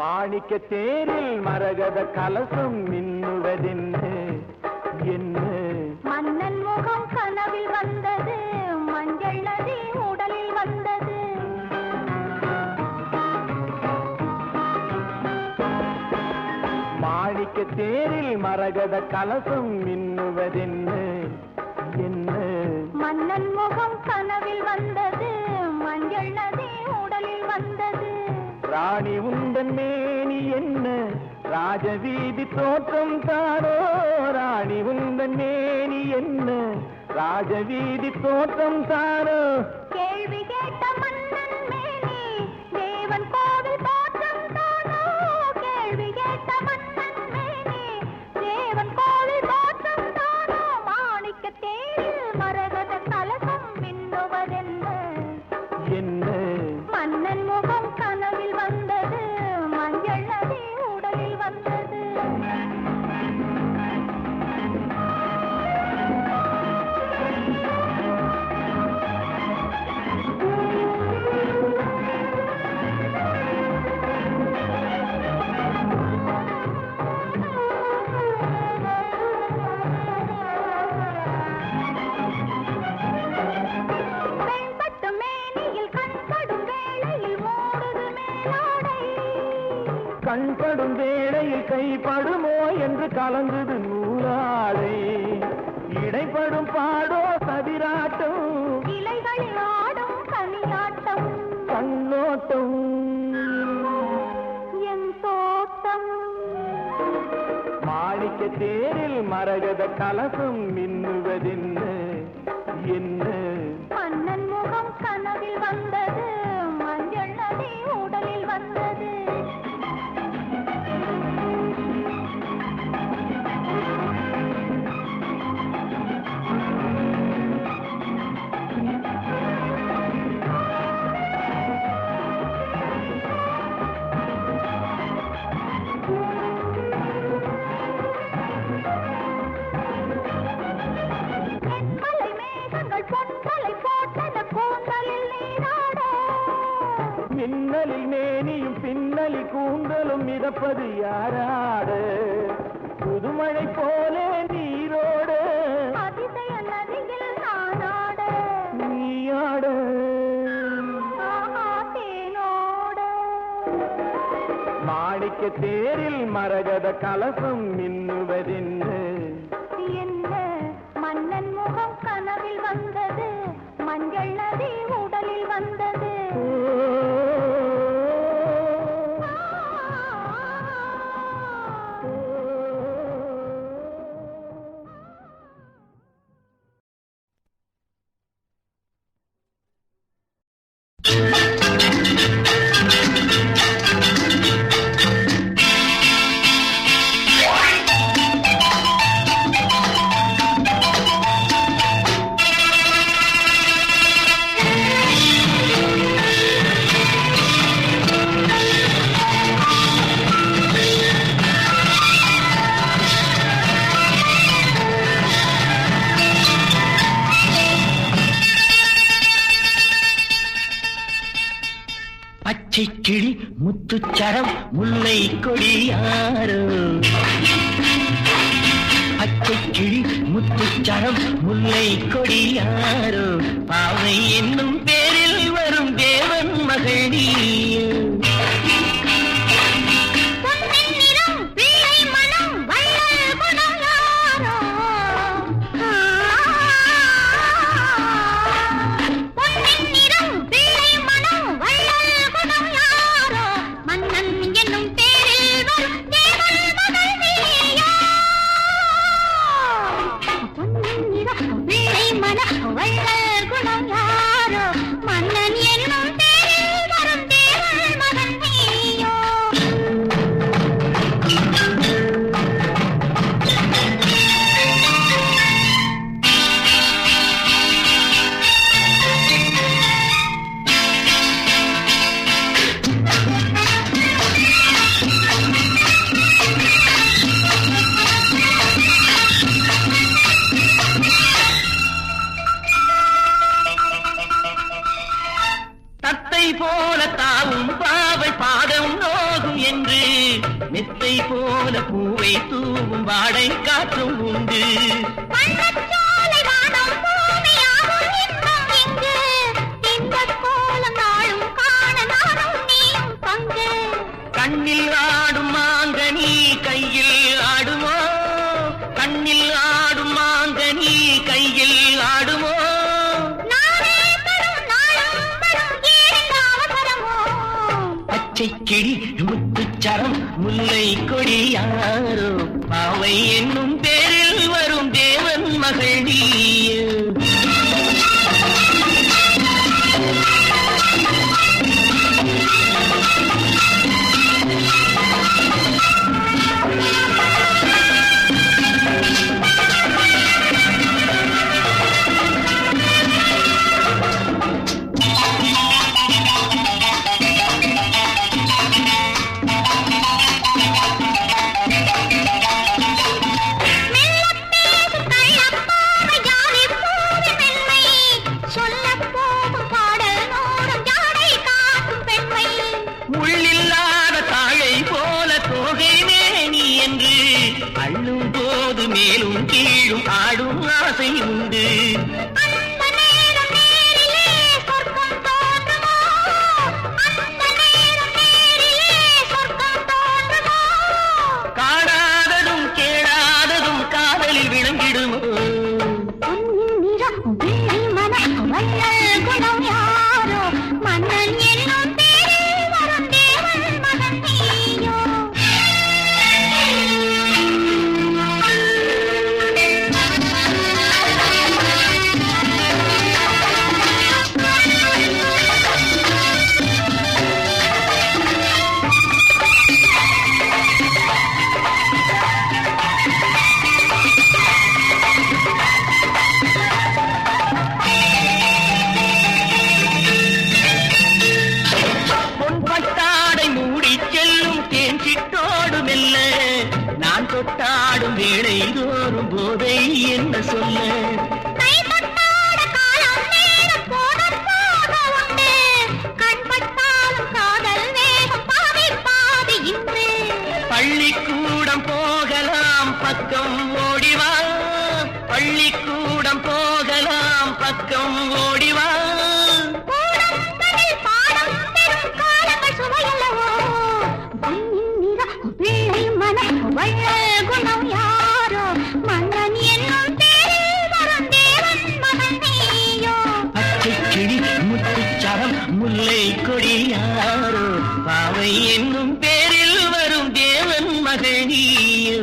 மாணிக்க தேரில் மரகத கலசம் மின்னுவதென்று என்ன? மன்னன் முகம் கனவில் வந்தது, மஞ்சள் நதி உடலில் வந்தது. மாணிக்க தேரில் மரகத கலசம் மின்னுவதென்று என்ன? மன்னன் முகம் கனவில் வந்தது, மஞ்சள் நதி உடலில் வந்தது. ராணி உந்தன் மேனி என்ன? ராஜவீதி தோற்றம் தானோ? ராணி உந்தன் மேனி என்ன? ராஜவீதி தோற்றம் தானோ? கேள்வி கேட்ட மன்னன் மேனி தேவன் கோவில் தோற்றம் தானோ? கேள்வி கேட்ட மன்னன் மேனி தேவன் கோவில் தோற்றம் தானோ? மாணிக்க தேரில் மரகத கலசம் மின்னுவதென்ன என்ன? மன்னன் முகம் கனவில் வந்தது, மஞ்சள் நதி உடலில் வந்தது. வெண்பட்டு மேனியில் கண்படும் வேளையில் மூடுது மேலாடை. கண்படும் வேளையில் கைப்படுமோ என்று கலந்தது நூலாடை. இடைப்படும் பாடோ சதிராட்டம், இலைகளில் ஆடும் கனியாட்டம். கண்ணோட்டம் என் தோட்டம். மாணிக்க தேரில் மரகத கலசம் மின்னுவதென்ன என்ன? மன்னன் முகம் கனவில் வந்தது, மஞ்சள் நதி உடலில் வந்தது. மலை மேகங்கள் பொன்மலை போட்டன கூந்தலில் நீராட. மின்னலில் மேனியும் பின்னலி கூந்தலும் மிதப்பது யாராட? புதுமழை போலே நீரோட அதிசய நதியில் நானாட. நீயாட. ஆஹா தேனோட. மாணிக்க தேரில் மரகத கலசம் மின்னுவதென்ன என்ன? மன்னன் முகம் கனவில் வந்தது, மஞ்சள் நதி உடலில் வந்தது. பச்சைக்கிளி முத்துச்சரம் முல்லை கொடியாரோ. பச்சைக்கிளி முத்துச்சரம் முல்லை கொடியாரோ. பாவை என்னும் பேரில் வரும் தேவன் மகள் நீயோ. மன்னன் என்னும் பேரில் வரும் தேவன் மகன் நீயோ. போல தாவும் பாவை பாதம் நோகும் என்று மெத்தை போல பூவை தூவும் வாடை காற்றும் உண்டு. வண்ணச்சோலை வானம் பூமியாகும் இன்பம் இங்கு. இன்பக் கோலம் நாளும் காண நானும் நீயும் பங்கு. கண்ணில் ஆடும் மாங்கனி கையில் ஆடுமோ, கண்ணில் ஆடும் மாங்கனி கையில் ஆடுமோ. நானே தரும் நாளும் வரும் ஏன் அவசரமோ. பச்சை கிளி முத்துச்சரம் முல்லை கொடி யாரோ பாவை என்னும் பேரில் வரும் தேவன் மகள் நீயே. அள்ளும் போது மேலும் கீழும் ஆடும் ஆசை உண்டு. காணாததும் கேளாததும் காதலில் விளங்கிடுமோ. குணம் யாரோ மன்னன் என்னும் பேரில் வரும் தேவன் மகன் நீயோ. நான் தொட்டாடும் வேளை தோறும் போதை என்ன சொல்ல. பள்ளிக்கூடம் போகலாம் பக்கம் ஓடிவா, பள்ளிக்கூடம் போகலாம் பக்கம் ஓடிவா. குணம் யாரோ மன்னன் என்னும் பேரில் வரும் தேவன் மகன் நீயோ. பச்சை கிளி முத்துச்சரம் முல்லை கொடி யாரோ பாவை என்னும் பேரில் வரும் தேவன் மகள் நீயோ.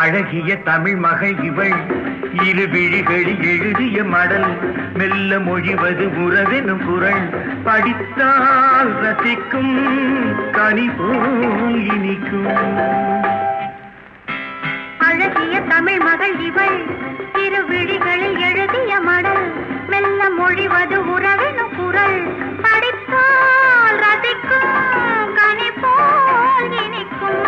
அழகிய தமிழ் மகள் இவள் இரு விழிகளில் எழுதிய மடல் மெல்ல மொழிவது உறவெனும் குரல் படித்தால் ரசிக்கும் கனி போல் இனிக்கும். அழகிய தமிழ் மகள் இவள் இரு விழிகளில் எழுதிய மடல் மெல்ல மொழிவது உறவெனும் குரல் படித்தால் ரசிக்கும் கனி போல் இனிக்கும்.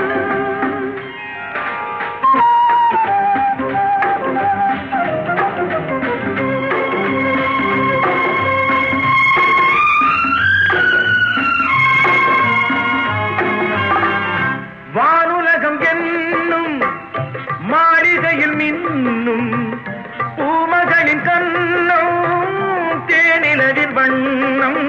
வானுலகம் என்னும் மாளிகையில் மின்னும் பூமகளின் கண்ணம் தேனிலவின் வண்ணம்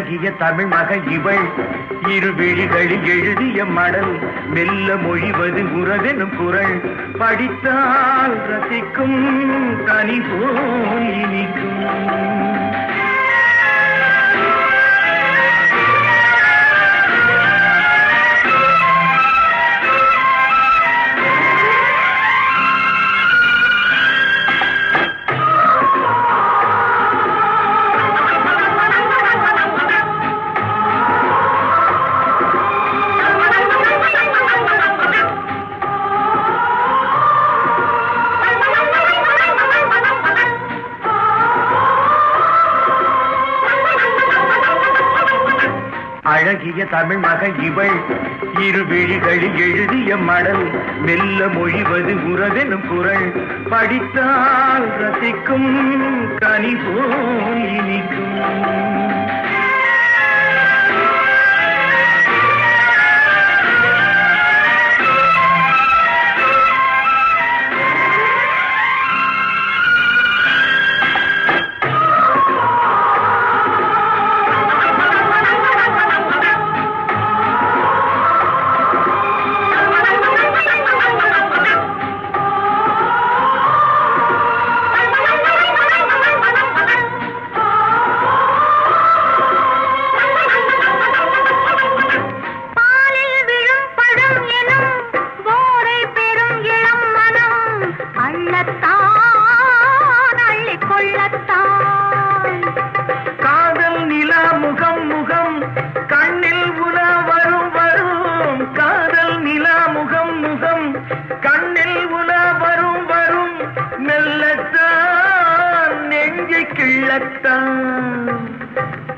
அழகிய தமிழ் மகள் இவள் இரு விழிகளில் எழுதிய மடல் மெல்ல மொழிவது உறவெனும் குரல் படித்தால் ரசிக்கும் கனி போல் இனிக்கும். அழகிய தமிழ் மகள் இவள் இரு விழிகளில் எழுதிய மடல் மெல்ல மொழிவது உறவெனும் குரல் படித்தால் ரசிக்கும் கனி போல் இனிக்கும்.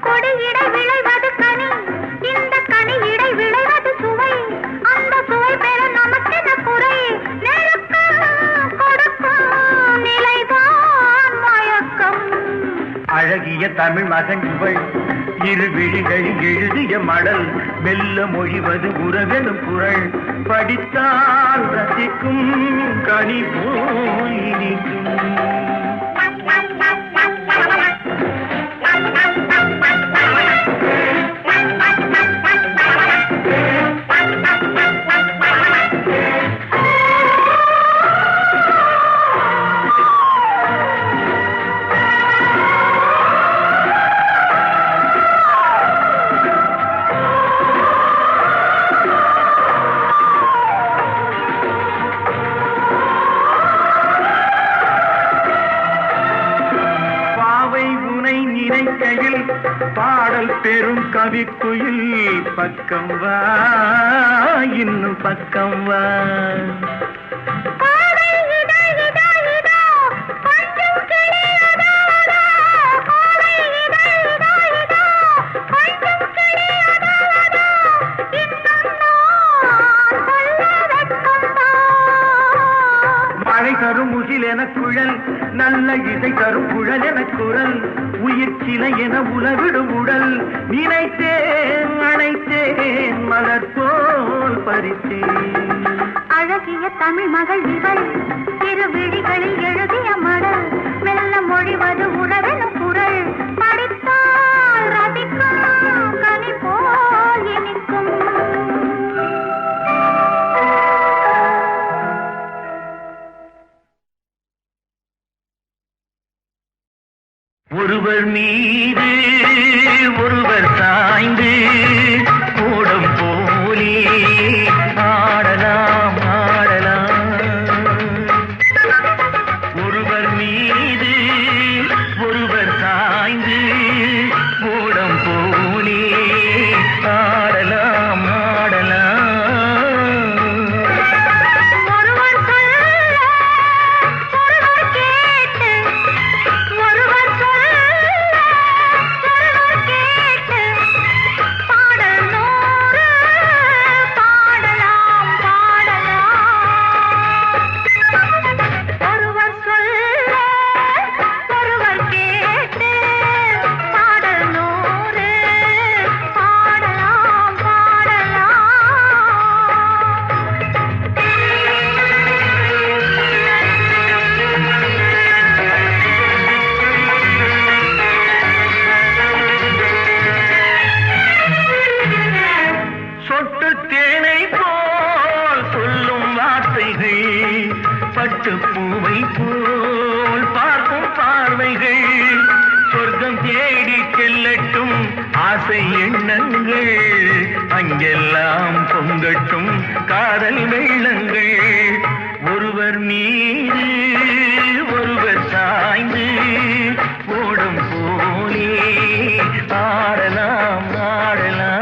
கொடியிடை விளைவது கனி, இந்த கனி இடை விளைவது சுவை, அந்த சுவை பெற நமக்கென குறை, நெருக்க கொடுக்கும் நிலைதான் மயக்கம். அழகிய தமிழ் மகன் இவள் இரு விழிகளில் எழுதிய மடல் மெல்ல மொழிவது உறவெனும் குரல் படித்தால் ரசிக்கும் கனி போல் இனிக்கும். நினைக்கையில் பாடல் பெரும் கவிக்குயில் பக்கம் வா இன்னும் பக்கம் வா. மழை தரும் முகில் என குழல் நல்ல இசை தரும் குழல் என குரல் உயிர் சிலை என உலவிடும் உடல் நினைத்தேன் அணைத்தேன் மலர் போல் பறித்தேன். அழகிய தமிழ் மகள் இவள் இரு விழிகளில் எழுதிய மடல் மெல்ல மொழிவது உறவெனும் குரல் படித்தால் ரசிக்கும் கனி போல் இனிக்கும். ஒருவர் மீது ஒருவர் சாய்ந்து கூடம் போலே ஆடலாம் ஆடலாம். ஒருவர் மீது ஒருவர் சாய்ந்து கூடம் போலே ஆடலாம் ஆடலாம். பாடல் நூறு ஆசை எண்ணங்கள் அங்கெல்லாம் பொங்கட்டும் காதல் வெள்ளங்கள் ஒருவர் மீது ஒருவர் சாய்ந்து ஓடும் போலே ஆடலாம் ஆடலாம்.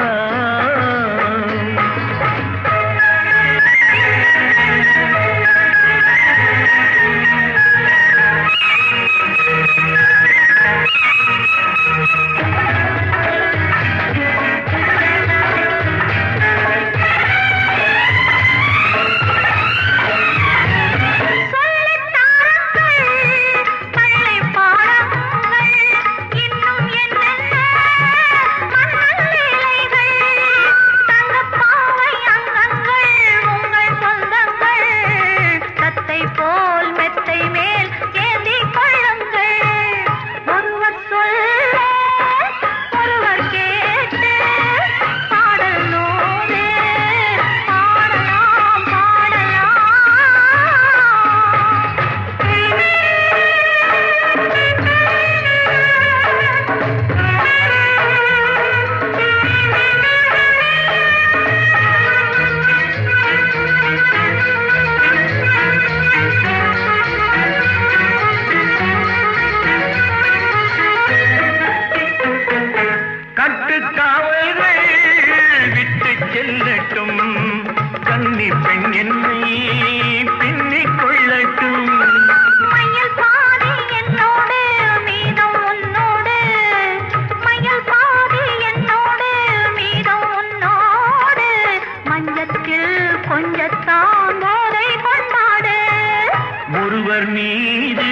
ஒருவர் மீது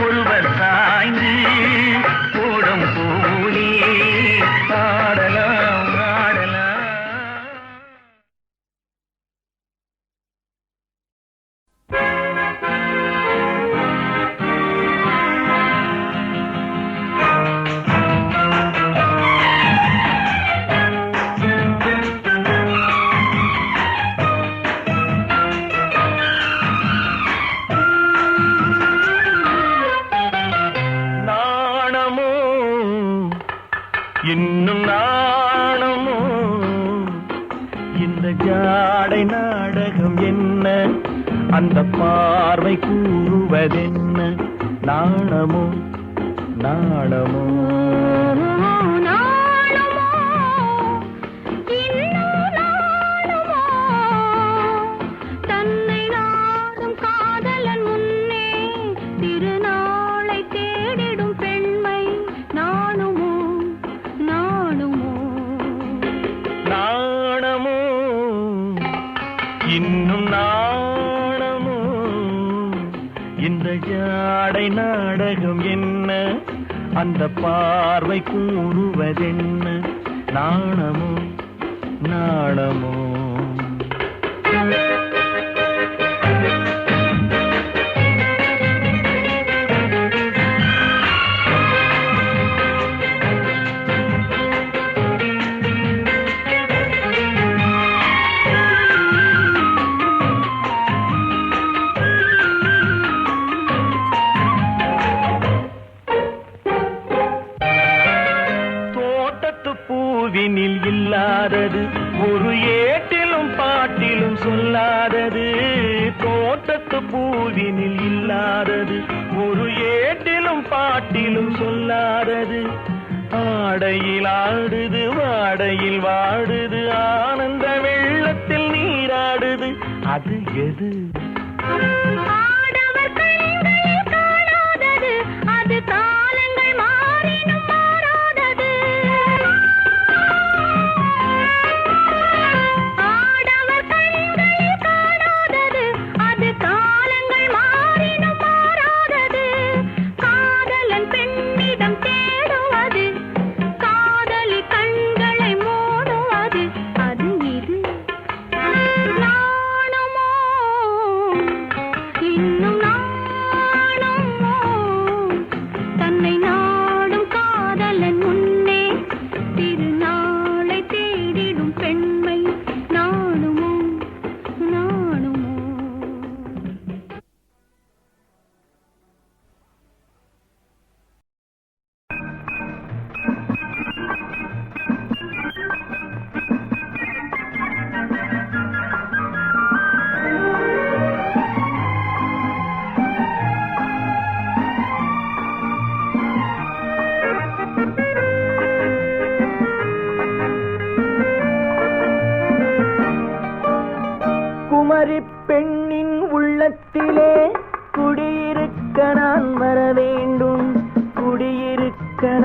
ஒருவர் சாய்ந்து ஓடும் போலே ஆடலாம் ஆடலாம். இன்னும் நாணமோ இந்த ஜாடை நாடகம் என்ன, அந்த பார்வை கூறுவதென்ன, நாணமோ நாணமோ இன்னும் நாணமோ இந்த ஜாடை நாடகம் என்ன, அந்த பார்வை கூறுவதென்ன, நாணமோ நாணமோ. பூவினில் இல்லாதது ஒரு ஏட்டிலும் பாட்டிலும் சொல்லாதது, தோட்டத்து பூவினில் இல்லாதது ஒரு ஏட்டிலும் பாட்டிலும் சொல்லாதது, ஆடையில் ஆடுது வாடையில் வாடுது ஆனந்த வெள்ளத்தில் நீராடுது, அது எது?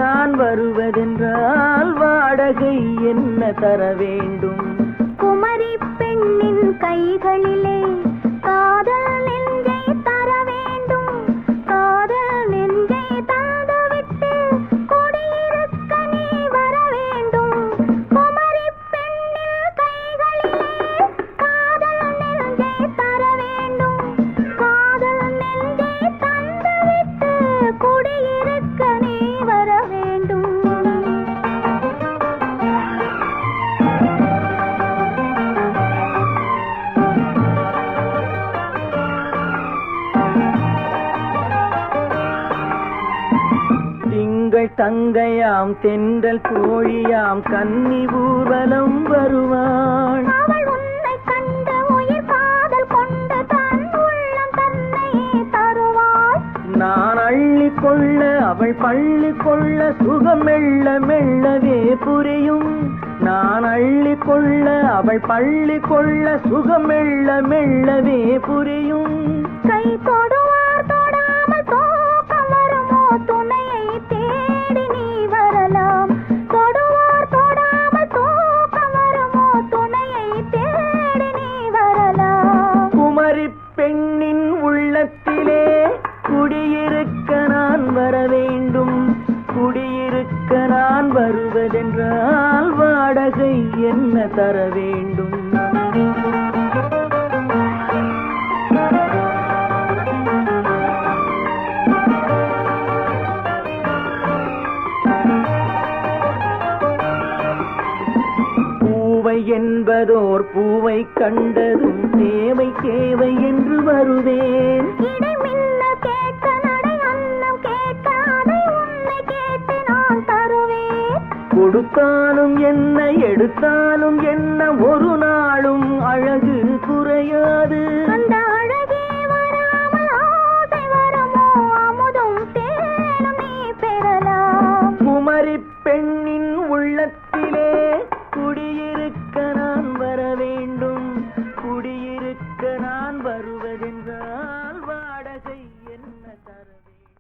நான் வருவதென்றால் வாடகை என்ன தர வேண்டும்? குமரி பெண்ணின் கைகளிலே காதல் நெஞ்சை தர வேண்டும். காதல் நெஞ்சை தந்துவிட்டு குடியிருக்க நீ வர வேண்டும். குமரி பெண்ணின் கைகளிலே காதல் நெஞ்சை தர வேண்டும். காதல் நெஞ்சை தந்துவிட்டு குடியிருக்க நீ வர வேண்டும். திங்கள் தங்கையாம் தென்றல் தோழியாம் கன்னி ஊர்வலம் வருவாள். அவள் உன்னை கண்டு உயிர் காதல் கொண்டு தன் உள்ளம் தன்னையே தருவாள். நான் அள்ளி கொள்ள அவள் பள்ளி கொள்ள சுகம் மெல்ல மெல்லவே புரியும். நான் அள்ளி கொள்ள அவள் பள்ளி கொள்ள சுகம் மெல்ல மெல்லவே புரியும். கை தொடுவார் தொடாமல் தூக்கம் வருமோ? துணையை தேடி நீ வரலாம். தொடுவார் தொடாமல் தூக்கம் வருமோ? துணையை தேடி நீ வரலாம். குமரி பெண்ணின் உள்ளத்திலே குடியிருக்க நான் வர வேண்டும். குடியிருக்க நான் வருவதென்றால் வாடகை என்ன தர வேண்டும்? பூவை என்பதோர் பூவை கண்டதும் தேவை தேவை என்று வருவேன். இடைமின்ன கேட்க நடை அன்னம் கேட்க அதை உன்னை கேட்டு நான் தருவேன். கொடுத்தாலும் என்ன எடுத்தாலும் என்ன ஒரு நாளும் அழகு குறையாது. அந்த அழகே வராமல் ஆசை வருமோ? அமுதும் தேனும் நீ பெறலாம். குமரி பெண்ணின் உள்ளத்திலே குடியிருக்க நான் வர வேண்டும். குடியிருக்க நான் வருவதென்றால் வாடகை என்ன தர வேண்டும்?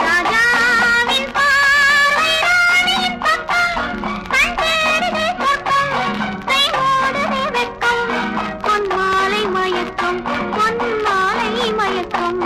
ராஜாவின் பார்வை ராணியின் பக்கம். கண் தேடுதே சொர்க்கம், கை மூடுதே வெட்கம். பொன்மாலை மயக்கம், பொன்மாலை மயக்கம்.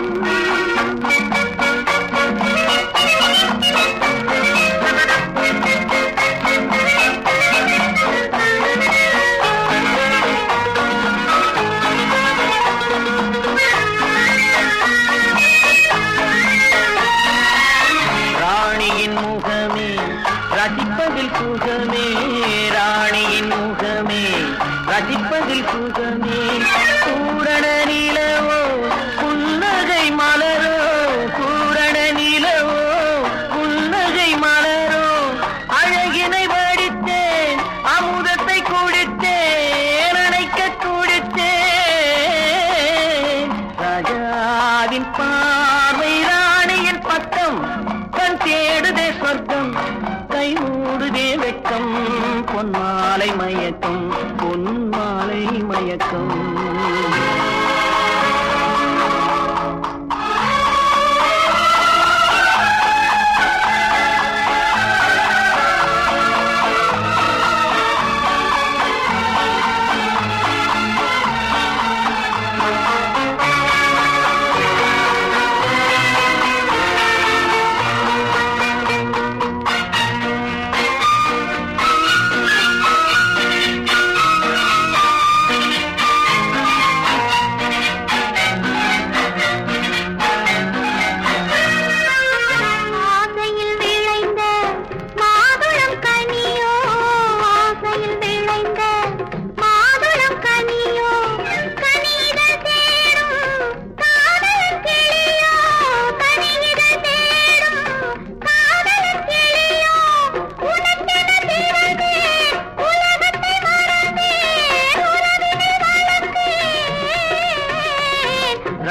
ராணியின் முகமே ரசிப்பதில் சுகமே, ராணியின் முகமே ரசிப்பதில் சுகமே. பூரண நிலவோ புன்னகை மலரோ, பூரண நிலவோ புன்னகை மலரோ. அழகினை வடித்தேன், அமுதத்தை குடித்தேன், அணைக்க குடித்தேன். ராஜாவின் பார்வை ராணியின் பக்கம். கண் தேடுதே சொர்க்கம், கை மூடுதே வெட்கம். பொன்மாலை மயக்கம், பொன்மாலை மயக்கம்.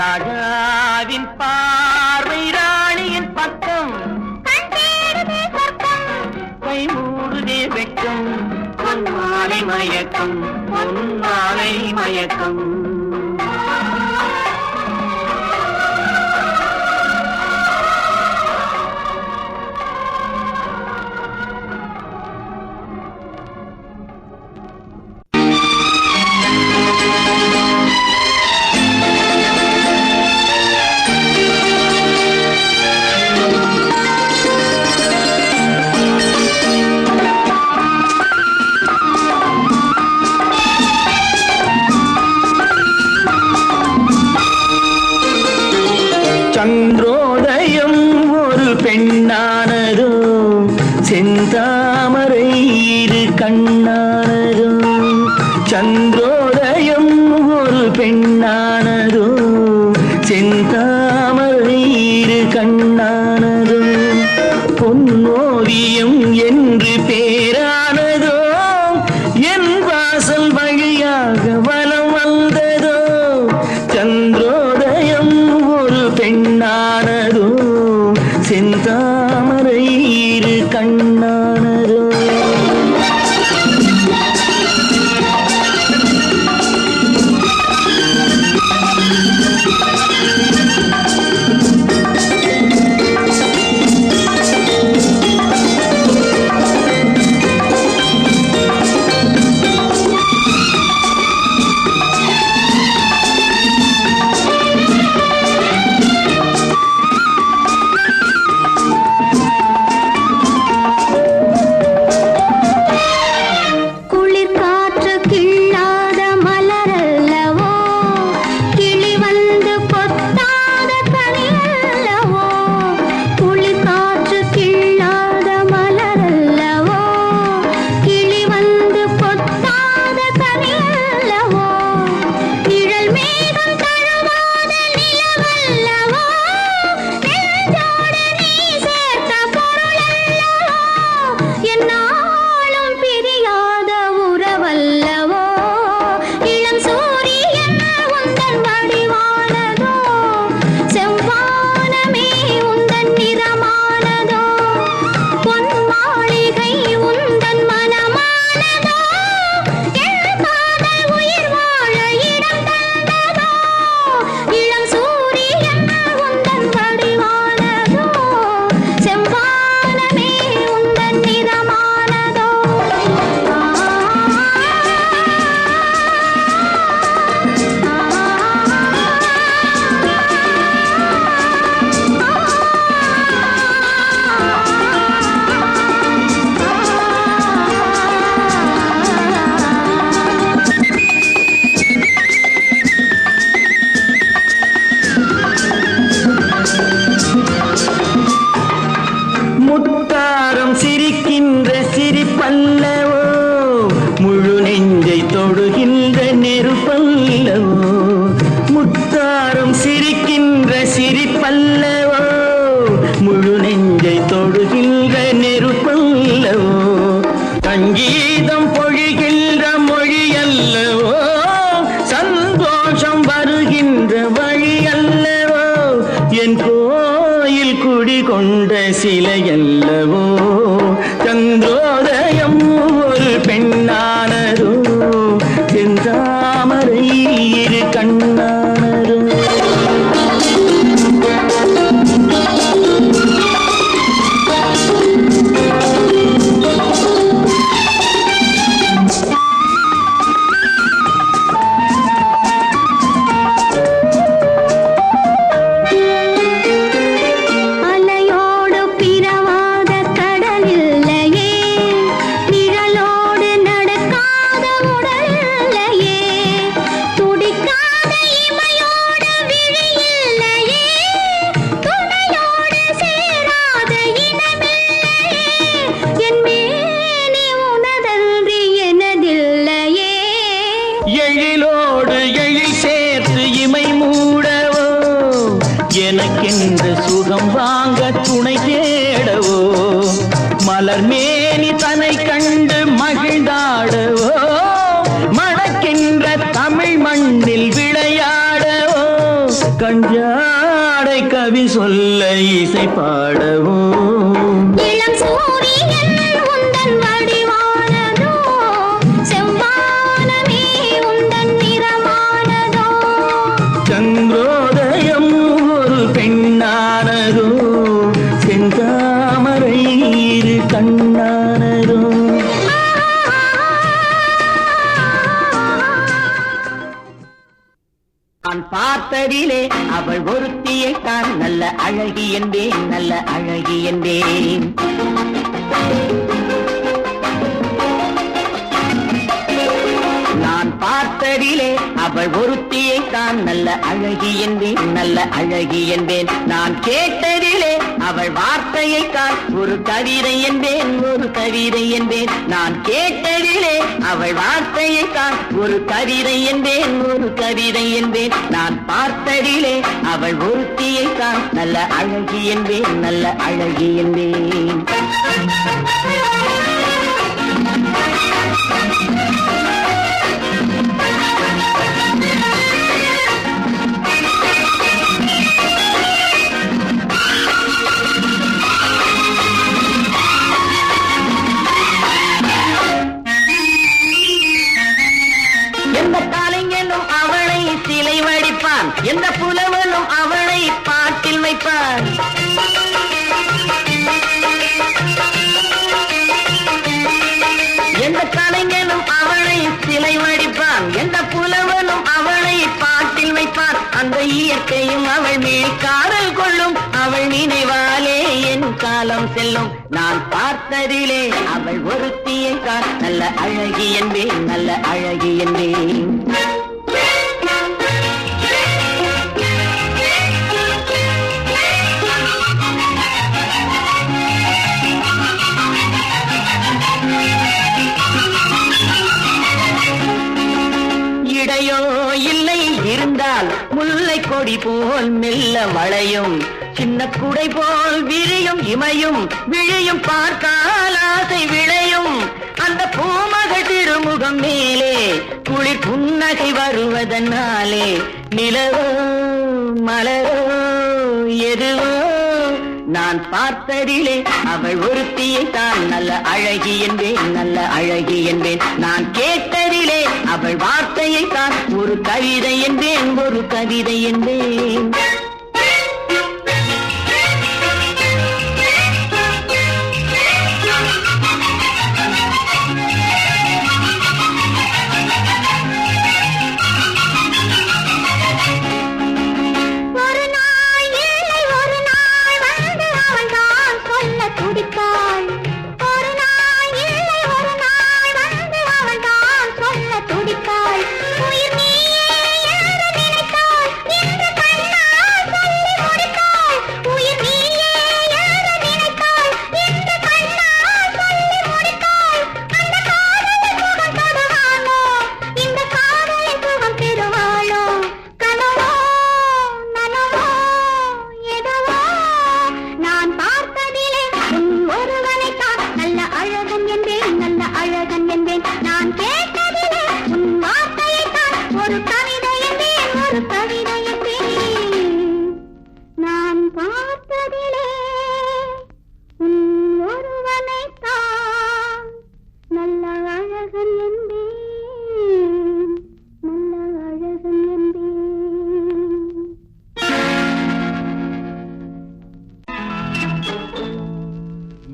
ராஜாவின் பார்வை ராணியின் பக்கம் கை மூடுதே வெட்கம் பொன்மாலை மயக்கம் பொன்மாலை மயக்கம் சந்திரோதயம் ஒரு பெண்ணானதோ செந்தாமரை இரு கண்ணானதோ சந்திரோதயம் ஒரு பெண்ணானதோ செந்தாமரை இரு கண்ணானதோ பொன்னோவியம் என்று பேரானதோ என் வாசல் வழியாக வலம் வந்ததோ சந்திரோதயம் ஒரு பெண்ணானதோ செந்தாமரை இரு கண்ணானதோ முத்தாரம் சிரிக்கின்ற சிரிப்பல்லவோ முழு நெஞ்சை தொடுகின்ற நெருப்பல்லவோ முத்தாரம் சிரிக்கின்ற சிரிப்பல்லவோ முழு நெஞ்சை தொடுகின்ற நெருப்பல்லவோ சங்கீதம் பொழிகின்ற மொழி அல்லவோ சந்தோஷம் வருகின்ற வழி அல்லவோ என் கோயில் குடிகொண்ட சிலையல்லவோ சந்திரோதயம் ஒரு பெண்ணானதோ செந்தாமரை இரு கண்ணானதோ எழிலோடு எழில் சேர்த்து இமை மூடவோ எனக்கென்று சுகம் வாங்க துணை தேடவோ மலர் மேனி தன்னை கண்டு மகிழ்ந்தாடவோ மணக்கின்ற தமிழ் மண்ணில் விளையாடவோ கஞ்சாடை கவி சொல்ல இசை பாடவோ இளம் சூரியன் உந்தன் வடிவானதோ செவ்வானமே உந்தன் நிறமானதோ சந்திரோதயம் ஒரு பெண்ணானதோ செந்தாமரை இரு கண்ணானதோ நான் பார்த்ததிலே அவள் ஒருத்தியை தான் நல்ல அழகி என்பேன் நல்ல அழகி என்பேன் நான் பார்த்ததிலே அவள் ஒருத்தியை தான் நல்ல அழகி என்பேன் நல்ல அழகி என்பேன் நான் கேட்டதிலே அவள் வார்த்தையை தான் ஒரு கவிதை என்பேன் ஒரு கவிதை என்பேன் நான் கேட்டதிலே அவள் வார்த்தையை தான் ஒரு கவிதை என்பேன் ஒரு கவிதை என்பேன் நான் பார்த்ததிலே அவள் ஒருத்தியை தான் நல்ல அழகி என்பேன் நல்ல அழகி என்பேன் எந்த கலைஞனும் அவளை சிலை வடிப்பான் எந்த புலவனும் அவளை பாட்டில் வைப்பான் எந்த கலைஞனும் அவளை சிலை வடிப்பான் எந்த புலவனும் அவளை பாட்டில் வைப்பான் அந்த இயற்கையும் அவள் மேல் காதல் கொள்ளும் அவள் நினைவாலே என் காலம் செல்லும் நான் பார்த்ததிலே அவள் ஒருத்தியை தான் நல்ல அழகி என்பேன் நல்ல அழகி என்பேன் இடையோ இல்லை இருந்தால் முல்லை கொடி போல் மெல்ல வளையும் சின்ன குடை போல் விரியும் இமையும் விழியும் பார்த்தால் ஆசை விளையும் அந்த பூமகள் திருமுகம் மேலே குளிர் புன்னகை வருவதனாலே நிலவோ மலரோ எதுவோ நான் பார்த்ததிலே அவள் ஒருத்தியை தான் நல்ல அழகி என்பேன் நல்ல அழகி என்பேன் நான் கேட்டதிலே அவள் வார்த்தையை தான் ஒரு கவிதை என்பேன் ஒரு கவிதை என்பேன்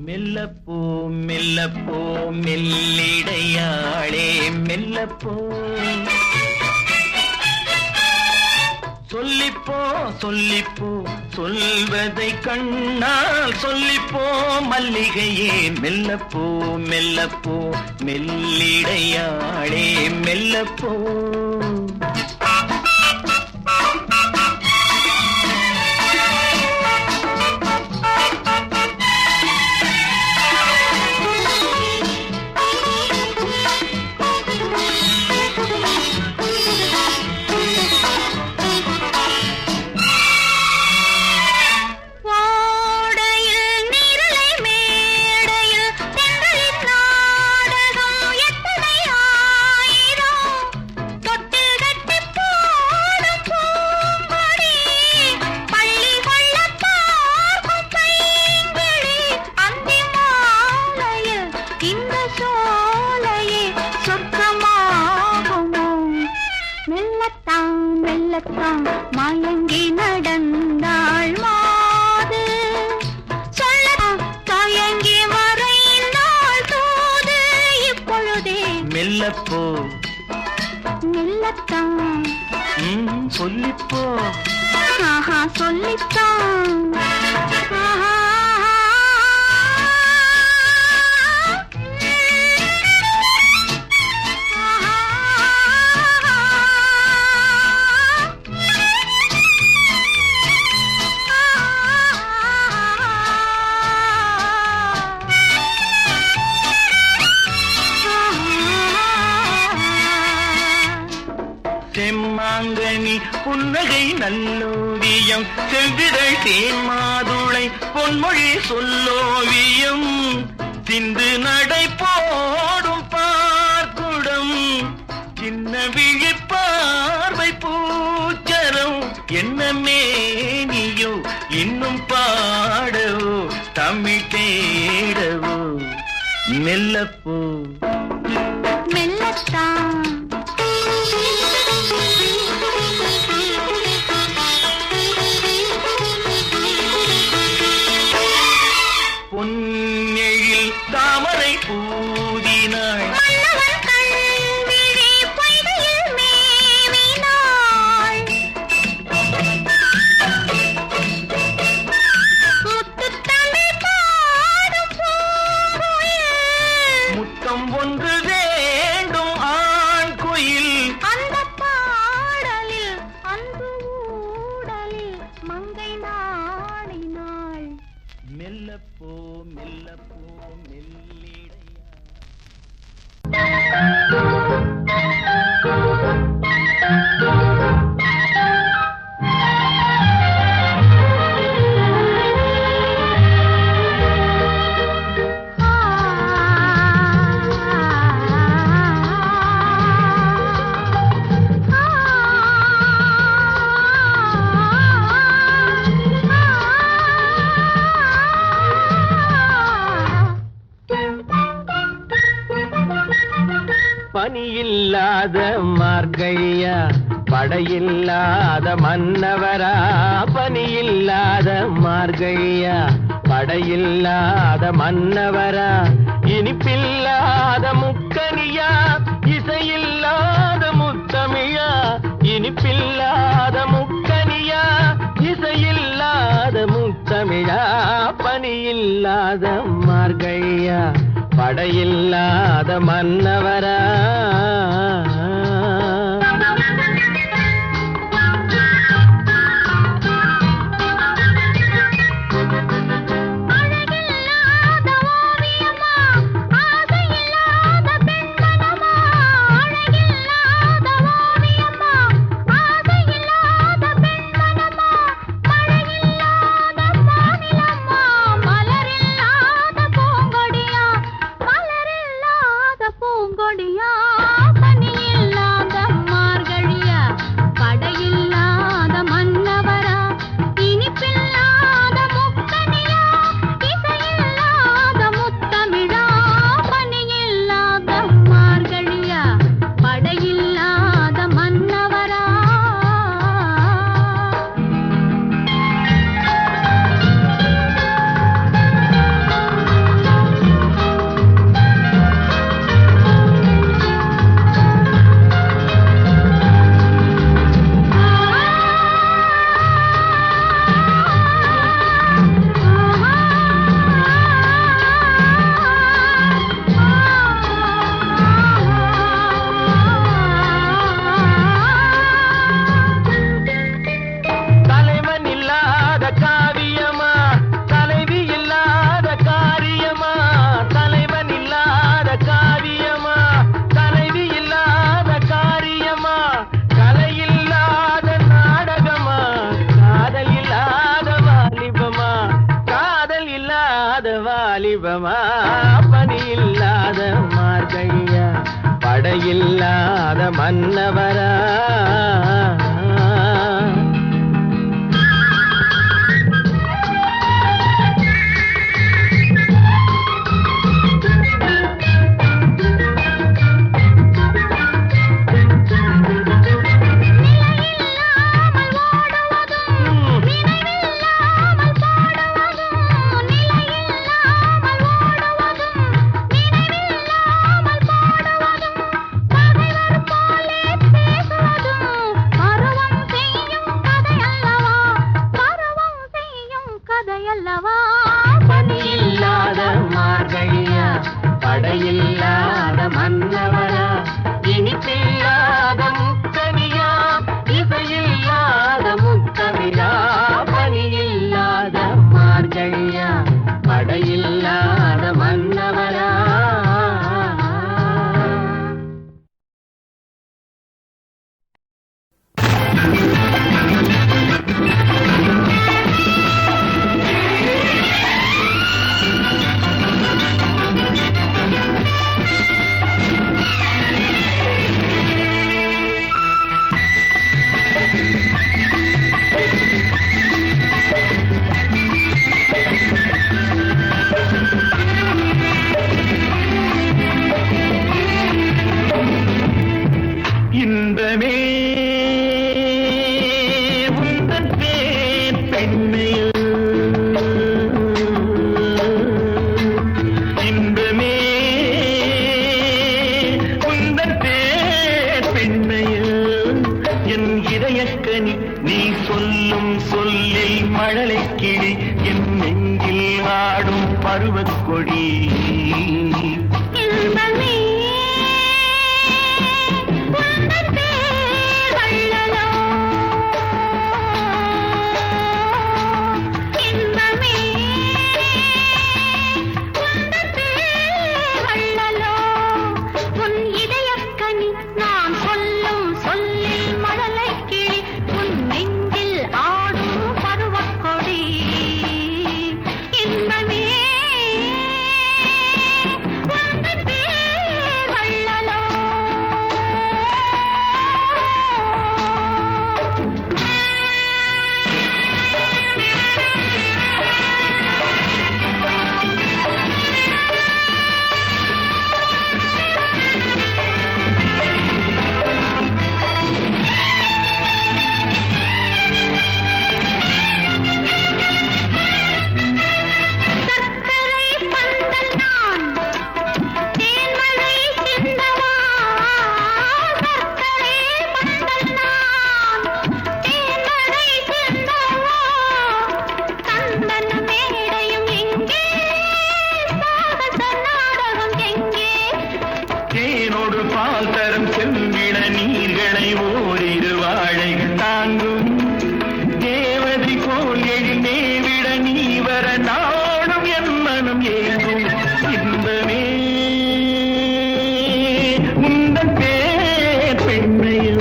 மெல்லப்போ மெல்லப்போ மெல்லிடையாளே மெல்லப்போ சொல்லிப்போ சொல்லிப்போ சொல்வதை கண்ணால் சொல்லிப்போ மல்லிகையே மெல்லப்போ மெல்லப்போ மெல்லிடையாளே மெல்லப்போ மெல்லத்தான் மயங்கி நடந்தாள் மாது சொல்லத்தான் தயங்கி மறைந்தாள் தூது இப்பொழுதே மெல்லப்போ மெல்லத்தான் சொல்லிப்போ ஆஹா சொல்லித்தான் ஆஹா செம்மாங்கனி புன்னகை நல்லோவியம் செவ்விதழ் தேன்மாதுளை பொன்மொழி சொல்லோவியம் சிந்து நடை போடும் பார்க்குடம் சின்ன விழி பார்வை பூச்சரம் என்ன மேனியோ இன்னும் பாடவோ தமிழ் தேடவோ மெல்லப்போ மெல்லத்தான் பொன்னெழில் தாமரை பூதினாள் மன்னவன் கண்விழி பொய்கையில் மேவினாள் முத்துத்தமிழ் பாடும் பூங்குயில் முத்தம் ஒன்று வேண்டும் ஆண் குயில் அந்த பாடலில் அன்பு ஊடலில் மங்கை நாடினாள் மெல்லப்போ மெல்லப்போ மெல்லிடையா பனியில்லாத மார்கழியா படையில்லாத மன்னவரா பனியில்லாத மார்கழியா படையில்லாத மன்னவரா இனிப்பில்லாத முக்கனியா இசையில்லாத முத்தமிழா இனிப்பில்லாத முக்கனியா இசையில்லாத முத்தமிழா பனியில்லாத மார்கழியா படையில்லாத மன்னவரா அழகில்லாத ஓவியமா ஆசையில்லாத பெண்மனமா அழகில்லாத ஓவியமா ஆசையில்லாத பெண்மனமா மழையில்லாத மாநிலமா மலரில்லாத பூங்கொடியா மலரில்லாத பூங்கொடியா பனியில்லாத மார்கழியா படையில்லாத மன்னவரா இனிப்பில்லாத முக்கனியா இசையில்லாத முத்தமிழா பனியில்லாத மார்கழியா படையில்லாத மன்னவரா தலைவன் இல்லாத காவியமா தலைவி இல்லாத காரியமா தலைவன் இல்லாத காவியமா தலைவி இல்லாத காரியமா கலை இல்லாத நாடகமா காதல் இல்லாத வாலிபமா காதல் இல்லாத வாலிபமா பனி இல்லாத மார்கழியா படையில்லாத மன்னவரா நிலையில்லாத பெண்மையோ இன்பமே உந்தன் பேர் பெண்மையோ என் இதயக்கனி நீ சொல்லும் சொல்லில் மழலை கிளி என் நெஞ்சில் ஆடும் பருவக்கொடி இன்பமே உந்தன் பேர் வள்ளலோ இன்பமே உந்தன் பேர் வள்ளலோ உன் இதயக்கனி நான் சொல்லும் சொல்லில் மழலை கிளி உன் நெஞ்சில் ஆடும் பருவக்கொடி இன்பமே உந்தன் பேர் வள்ளலோ சர்க்கரை பந்தல் நான் தேன்மழை சிந்தவா சர்க்கரை பந்தல் நான் தேன்மழை சிந்தவா கந்தன் மேடையும் எங்கே சாகச நாடகம் எங்கே தேனோடு பால் தரும் செம்பிட நீர்களை ஓரிரு வாழைகள் தாங்கும் தேவதை போல் எழிலே விட நீ வர நாடும் என் மனம் ஏங்கும் இன்பமே உந்தன் பேர் பெண்மையோ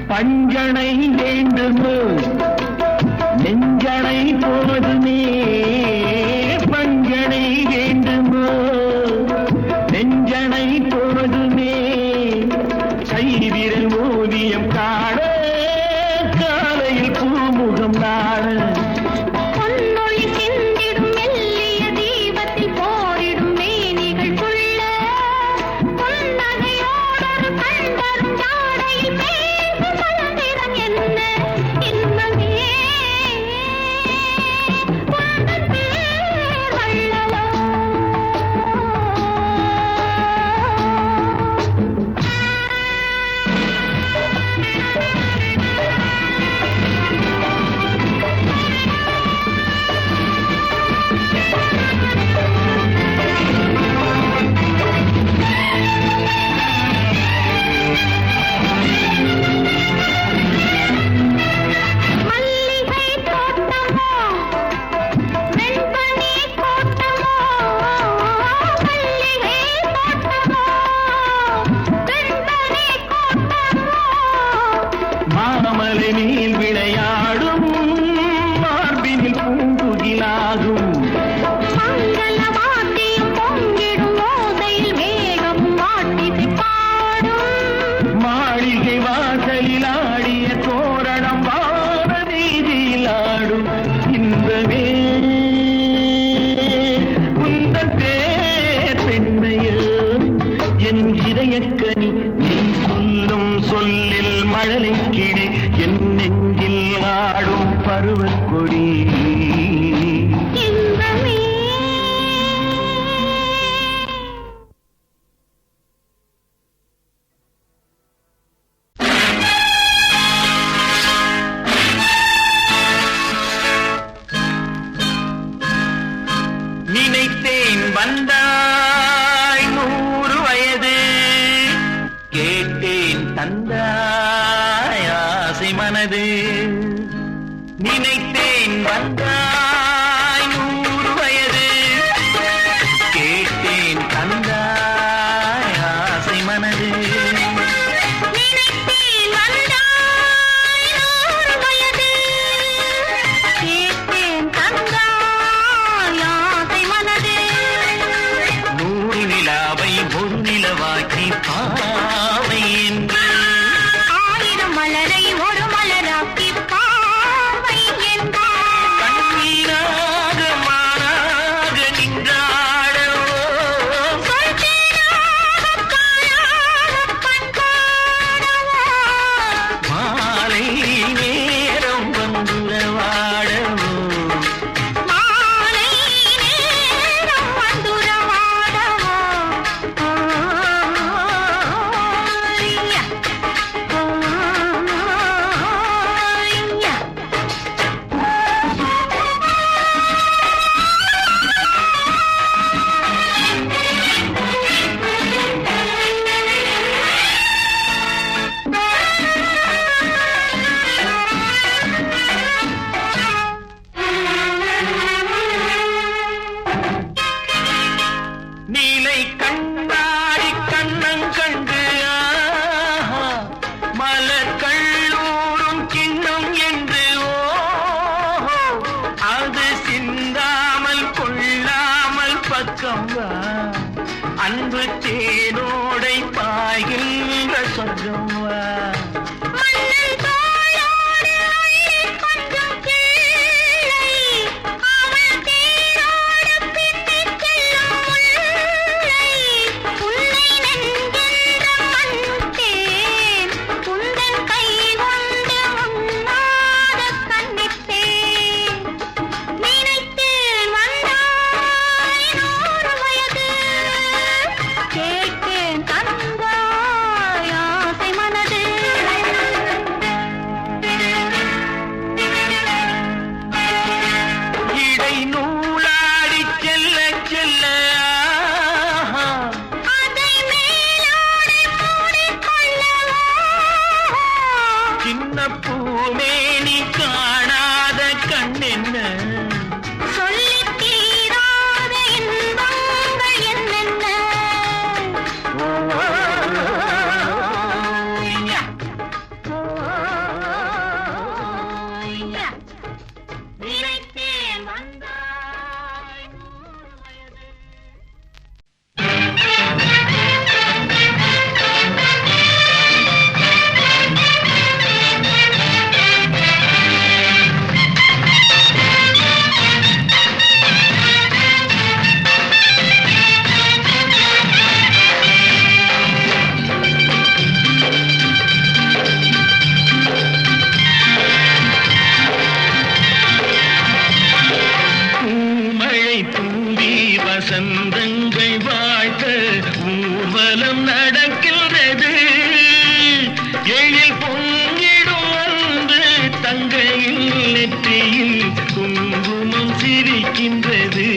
பஞ்சனை வேண்டுமோ நெஞ்சனை போதுமே பஞ்சனை வேண்டுமோ நெஞ்சனை போதுமே கைவிரல் ஓவியம் காண காலையில் பூமுகம் நாட பொன்னொழி சிந்திடும் மெல்லிய தீபத்தில் போரிடும் மேனிகள் கொள்ள புன்னகையோடொரு கண்வரும் ஜாடையில் பேசும் மலர்நிறம் என்ன இன்பமே உந்தன் பேர் வள்ளலோ மல்லிகை தோட்டமோ வெண்பனி தோட்டமோ மல்லிகை தோட்டமோ வெண்பனி தோட்டமோ மாமலை மேல் விளையாடும் மார்பினில் பூங்குகிலாகும் மங்கள வாத்தியம் பொங்கிடும் ஓசையில் மேகம் மாட்டிசை பாடும் மாளிகை வாசலில் ஆடிய தோரணம் வார வீதியில் ஆடும் இன்பமே உந்தன் பேர் பெண்மையோ என் இதயக்கனி நீ சொல்லும் சொல்லில் மழலை கிளி என் நெஞ்சில் ஆடும் பருவக்கொடி இன்பமே நினைத்தேன் வந்தாய் 100 வயது கேட்டேன் தந்தாய் ஆசை மனது நினைத்தேன் வந்தாய் 100 வயது கேட்டேன் தந்தாய் ஆசை மனது நினைத்தேன் வந்தாய் 100 வயது கேட்டேன் தந்தாய் ஆசை அன்பு தேனோடை பாய்கின்ற சொர்க்கம் வா. மன்னன் தோளோடு அள்ளிக் கொஞ்சம் கிள்ளை, அவள் தேரோடு பின்னிச் செல்லும் முல்லை. உன்னை நெஞ்சென்ற மண்தேன், உந்தன் கை கொண்டு உண்ணாத கண்ணித்தேன். நினைத்தேன் வந்தாய் 100 வயது, கேட்டேன் தந்தாய் ஆசை மனது. இடை நூலாடி செல்ல செல்ல ஆஹா, அதை மேலாடை மூடிக்கொள்ளவா? சின்ன பூமேனி காணாத கண்ணென்ன சொல்லித் தீராத இன்பங்கள் என்னென்ன. நினைத்தேன் வந்தாய் 100 வயது. பூமழை தூவி வசந்தங்கள் வாழ்த்த ஊர்வலம் நடக்கின்றது. எழில் பொங்கிடும் அன்று தங்கையில் நெற்றியில் குங்குமம் சிரிக்கின்றது.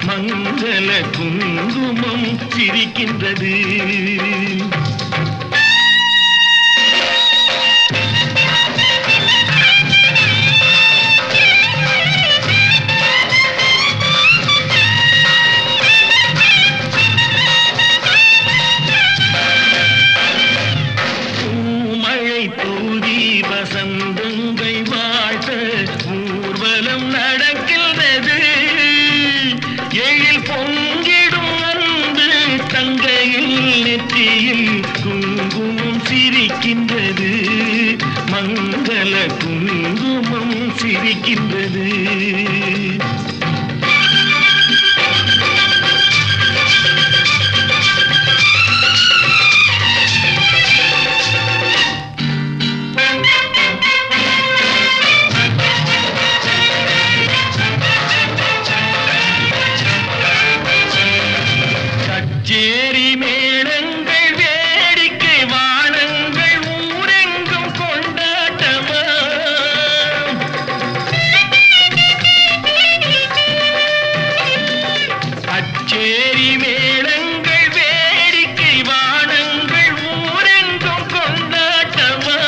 மங்கள குங்குமம் சிரிக்கின்றது. பூமழை தூவி வசந்தங்கள் வாழ்த்த ஊர்வலம் நடக்கின்றது. எழில் பொங்கிடும் அன்று தங்கையில் நெற்றியில் குங்குமம் சிரிக்கின்றது. மங்கள குங்குமம் சிரிக்கின்றது. கச்சேரி மேளங்கள் வேடிக்கை வானங்கள் ஊரெங்கும் கொண்டாட்டமா. கச்சேரி மேளங்கள் வேடிக்கை வானங்கள் ஊரெங்கும் கொண்டாட்டமா.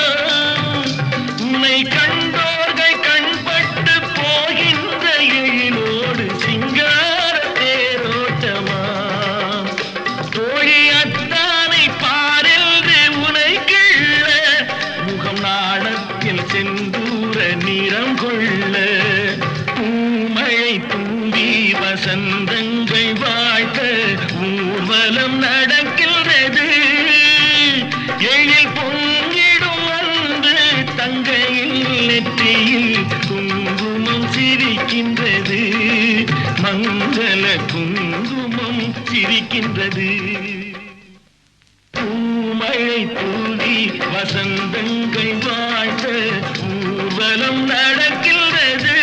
உன்னை கண்டோர்கள் கண்பட்டு போகின்ற எழிலோடு சிங்கார தேரோட்டமா. தோழி அத்தானை பாரென்று உனை கிள்ள, முகம் நாணத்தில் செந்தூர நிறம் கொள்ள. பூமழை தூவி வசந்தங்கள் வாழ்த்த ஊர்வலம் நடக்கின்றது. எழில் பொங்கிடும் அன்று தங்கையில் நெற்றியில் குங்குமம் சிரிக்கின்றது. மங்கள குங்குமம் சிரிக்கின்றது. பூமழை தூவி வசந்தங்கள் வாழ்த்த ஊர்வலம் நடக்கின்றது.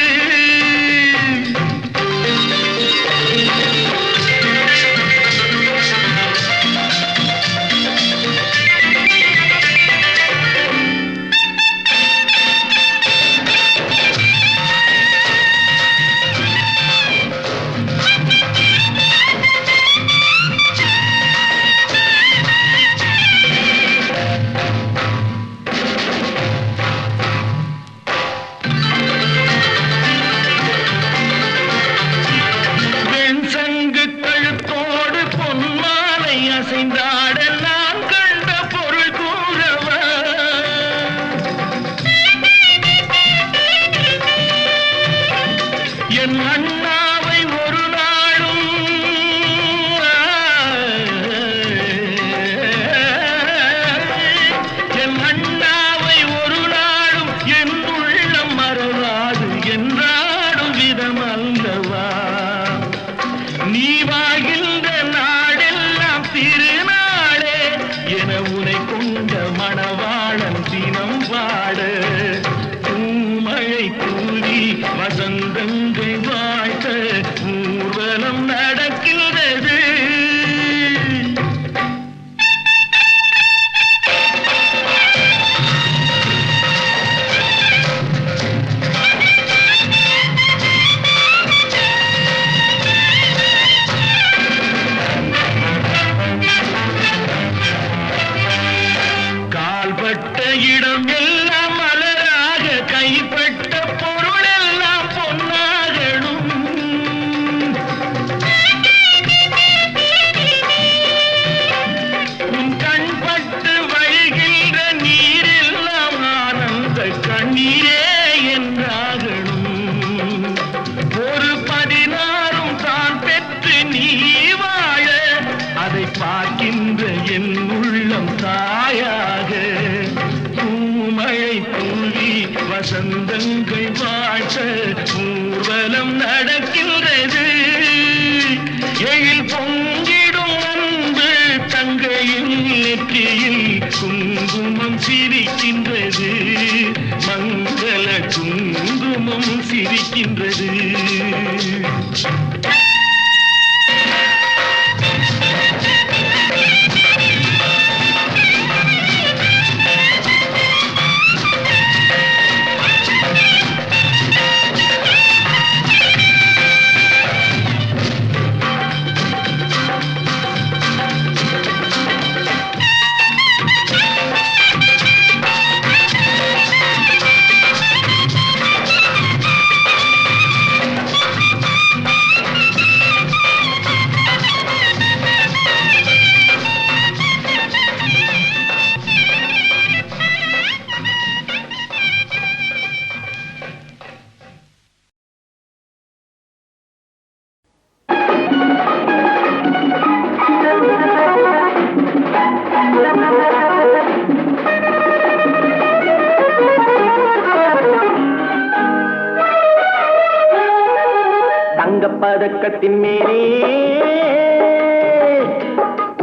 என் அண்ணாவை ஒரு நாளும் பதக்கத்தின் மேலே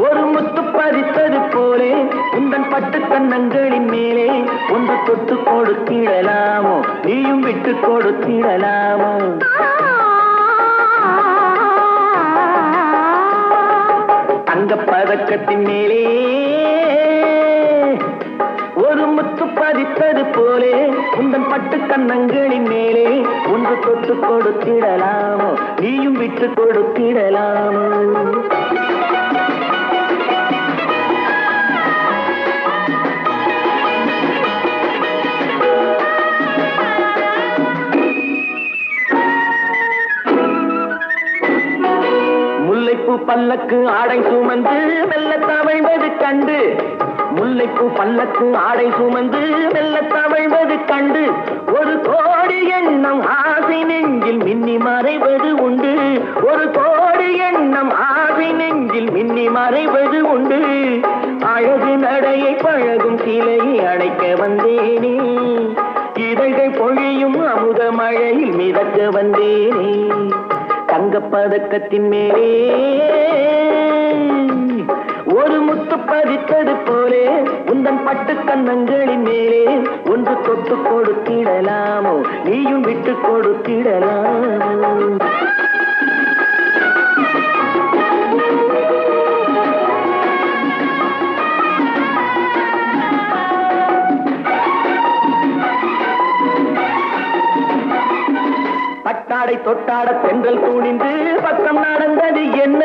ஒரு முத்து பதித்தது போலே உந்தன் பட்டு கண்ணங்களின் மேலே ஒன்று தொட்டு கொடுத்திடலாமோ நீயும் விட்டு கொடுத்திடலாமோ தங்க பதக்கத்தின் மேலே ஒரு முத்து பதித்தது போலே உந்தன் பட்டு கண்ணங்களின் மேலே ஒன்று தொட்டு கொடுத்திடலாமோ நீயும் விட்டு கொடுத்திடலாமோ முல்லைப்பூ பல்லக்கு ஆடை சுமந்து மெல்ல தவழ்வது கண்டு முல்லைப்பூ பல்லக்கு ஆடை சுமந்து மெல்ல தவழ்வது கண்டு ஒரு கோடி எண்ணம் ஆசை நெஞ்சில் மின்னி மறைவது உண்டு ஒரு கோடி எண்ணம் ஆசை நெஞ்சில் மின்னி மறைவது உண்டு அழகு நடையை பழகும் சிலையை அடைக்க வந்தேனே இதழ்கள் பொழியும் அமுத மழையில் மிதக்க வந்தேனே தங்கப்பதக்கத்தின் மேலே ஒரு முத்து பதித்தது போலே உந்தன் பட்டு கண்ணங்களின் மேலே ஒன்று தொட்டு கொடுத்திடலாமோ நீயும் விட்டு கொடுத்திடலாமோ பட்டாடை தொட்டாட தென்றல் குனிந்து பக்கம் நடந்தது என்ன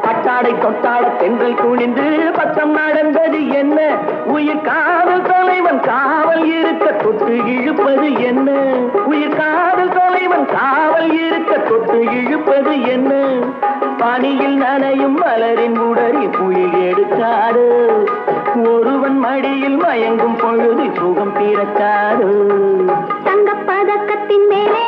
பட்டாடை தொட்டாட தென்றல் குனிந்து பக்கம் நடந்தது என்ன உயிர் காதல் தலைவன் காவல் இருக்க தொட்டு இழுப்பது என்ன உயிர் காதல் தலைவன் காவல் இருக்க தொட்டு இழுப்பது என்ன பனியில் நனையும் மலரின் உடலில் புயல் எடுக்காது ஒருவன் மடியில் மயங்கும் பொழுது சுகம் பிறக்காது தங்கப்பதக்கத்தின் மேலே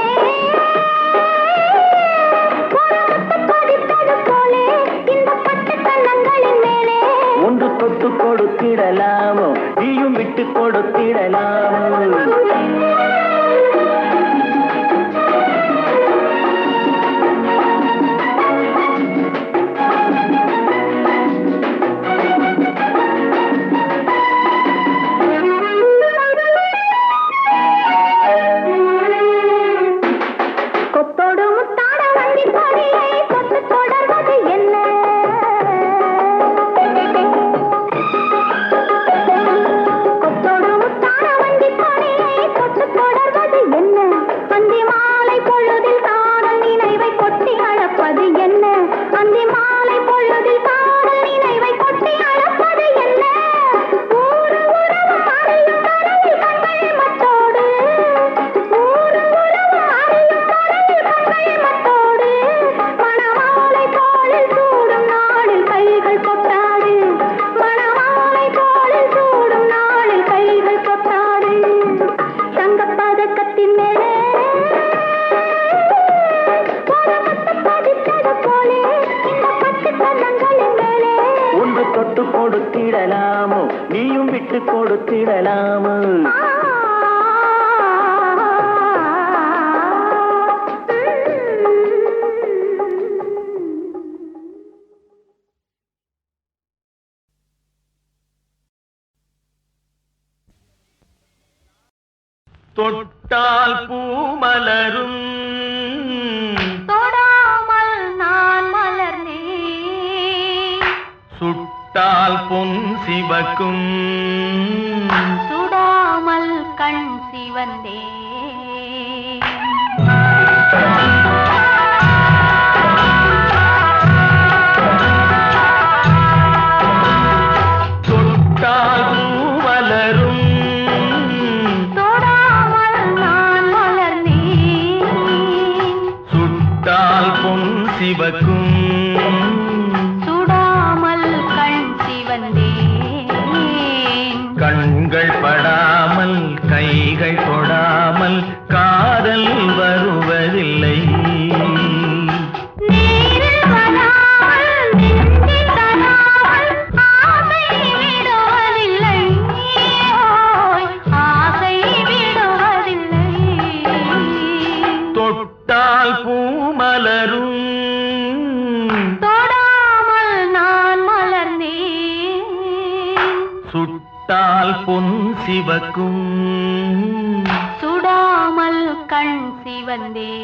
ஒன்று தொட்டு கொடுத்திடலாமோ நீயும் விட்டு கொடுத்திடலாமோ கொத்தோடு முத்தாட வண்டி கொடியை கொத்து தொடர்வது என்ன கொத்தோடு முத்தாட வண்டி கொடியை கொத்து தொடர்வது என்ன அந்தி மாலை பொழுதில் காதல் நினைவை கொட்டி அழப்பது என்ன அந்தி மாலை பொழுதில் காதல் நினைவை கொட்டி அழப்பது என்ன ஊரு உறவு அறியும் கடலில் கண்கள் மட்டோடு ஊரு உறவு அறியும் கடலில் கண்கள் மட்டோடு மணமாலை தோளில் சூடும் நாளில் கைகள் கொட்டாது மணமாலை தோளில் சூடும் நாளில் கைகள் கொட்டாது தங்கப்பதக்கத்தின் மேலே ஒரு முத்து பதித்தது போலே இந்த பட்டு கண்ணங்களின் மேலே ஒன்று தொட்டு கொடுத்திடலாமோ நீயும் விட்டு கொடுத்திடலாமோ தொட்டால் பூமலரும் சிவக்கும் சுடாமல் கண் சிவந்தே தொட்டால் பூவலரும் தொடாமல் நான் மலர்ந்தேன் சுட்டால் பொன் சிவக்கும் சுடாமல் கண் சிவந்தேன் கண்கள் படாமல் கைகள் தொடாமல் காதல் வருவதில்லை நீரில் வராமல் நெஞ்சில் தராமல் ஆசை விடுவதில்லை ஓய், ஆசை விடுவதில்லை தொட்டால் பூமலரும் தொடாமல் நான் மலர்ந்தேன் சுட்டால் பொன் சிவக்கும் சுடாமல் கண் சிவந்தேன்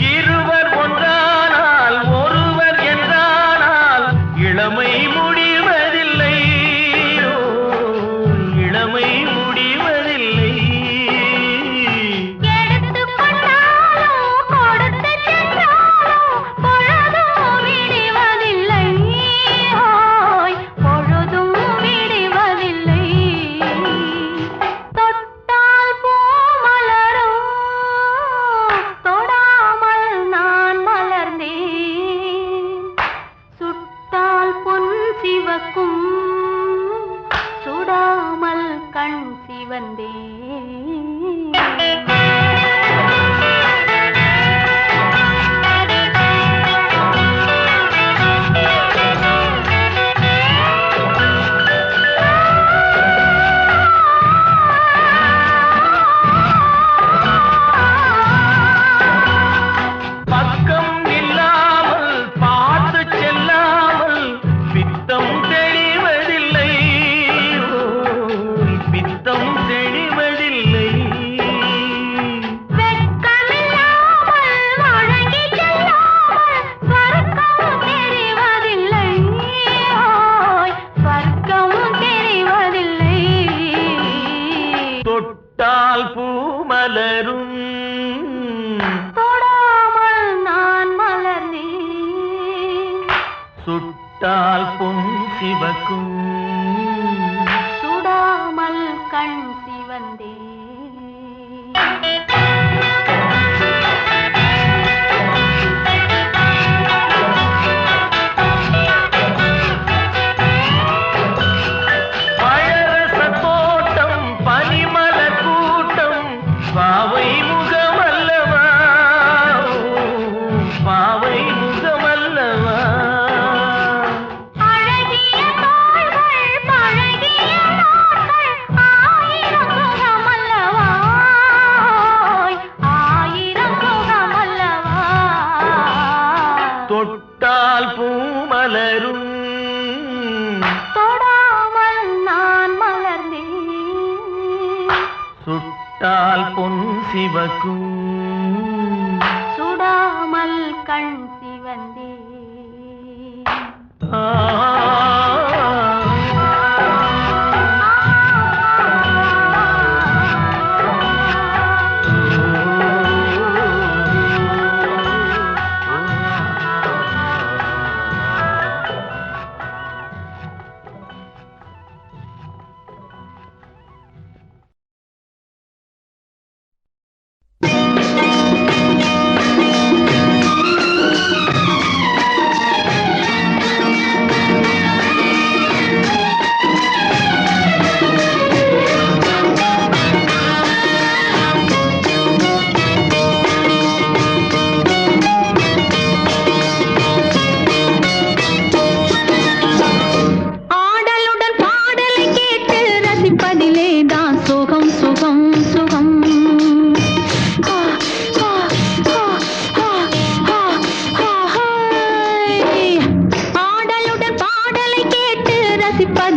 இருவர் ஒன்றானால் ஒருவர் என்றானால் இளமை முடிவதில்லை ஓ, இளமை முடிவதில்லை எடுத்துக் கொண்டாலும் கொடுத்து சென்றாலும் பொழுதும் விடுவதில்லை ஓய், பொழுதும் விடுவதில்லை தொட்டால் பூ மலரும் தொடாமல் நான் மலர்ந்தேன் சுட்டால் பொன் சிவக்கும் சுடாமல் கண் சிவந்தேன் பக்கம் இல்லாமல் பார்த்து செல்லாமல் பித்தம் தெளிவதில்லை ஓ, பித்தம் தெளிவதில்லை வெட்கமில்லாமல் வழங்கி செல்லாமல் ஸ்வர்க்கம் தெரிவதில்லை ஓய், ஸ்வர்க்கம் தெரிவதில்லை தொட்டால் பூமலரும் தொடாமல் நான் மலர்ந்தேன் சுட்டால் பொன் சிவக்கும் சுடாமல் கண் சிவந்தேன் பழரச தோட்டம் பனிமலர் கூட்டம் பாவை முகமல்லவா ஓ, பாவை முகமல்லவா அழகிய தோள்கள் பழகிய நாட்கள் ஆயிரம் சுகமல்லவா ஓய், ஆயிரம் சுகமல்லவா தொட்டால் பூமலரும் தொடாமல் நான் மலர்ந்தேன் சுட்டால் பொன் சிவக்கும் சுடாமல் கண் சிவந்தேன் ஆ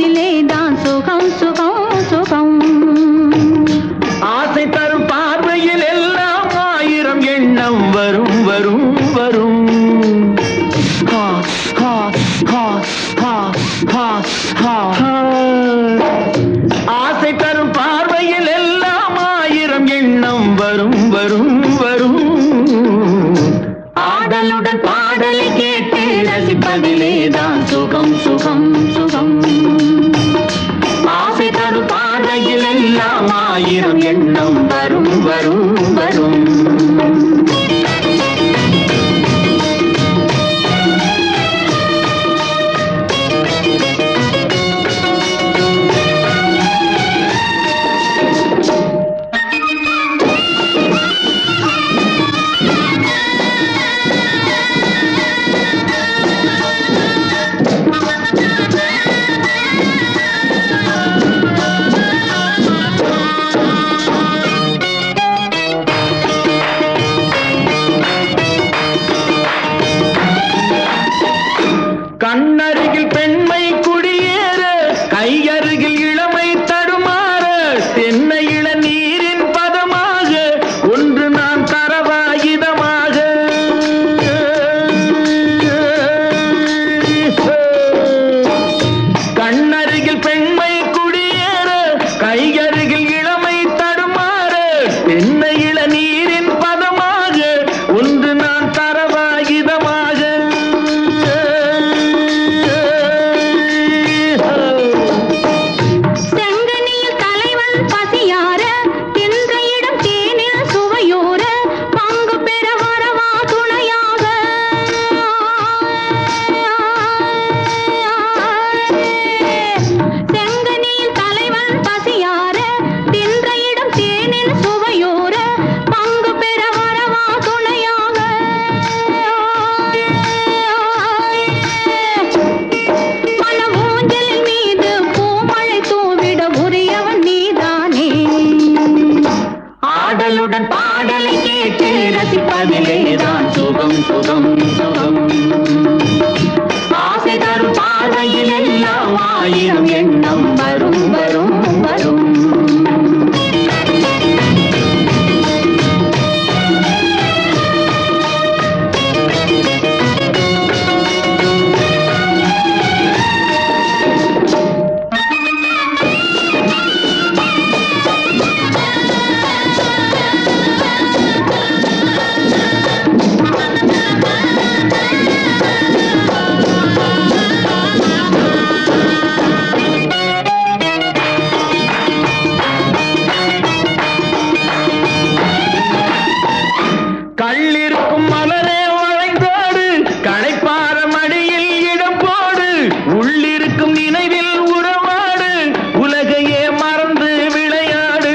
ரசிப்பதிலே தான் சுகம் சுகம் சுகம். ஆசை தரும் பார்வையில் எல்லாம் ஆயிரம் எண்ணம் வரும் வரும் வரும். ஹா, ஹா, ஹா, ஹா, ஹா, ஹா, ஹா. ஆசை தரும் பார்வையில் எல்லாம் ஆயிரம் எண்ணம் வரும் வரும் வரும். ஆடலுடன் பாடலை கேட்டு ரசிப்பதிலே தான் சுகம் சுகம் சுகம். ஆசை தரும் பார்வையில் எல்லாம் ஆயிரம் எண்ணம் வரும் வரும் வரும். கண்ணருகில் பெண்மை குடியேற, கையருகில் இளமை தடுமாற, தென்னை இளநீரின் பதமாக ஒன்று நான் தரவாயுதமாக. கண்ணருகில் பெண்மை குடியேற, கையருகில் இளமை தடுமாற, தென்னை இளநீரின் பதமாக ஒன்று நான் தரவாயுதமாக. ஆடலுடன் பாடலை கேட்டு ரசிப்பதிலே தான் சுகம் சுகம் சுகம். ஆசை தரும் பார்வையில் எல்லாம் ஆயிரம் எண்ணம் வரும் வரும் வரும். கள்ளிருக்கும் மலரே வளைந்தோடு, களைப்பார மடியில் இடம் போடு, உள்ளிருக்கும் நினைவில் உறவாடு, உலகையே மறந்து விளையாடு.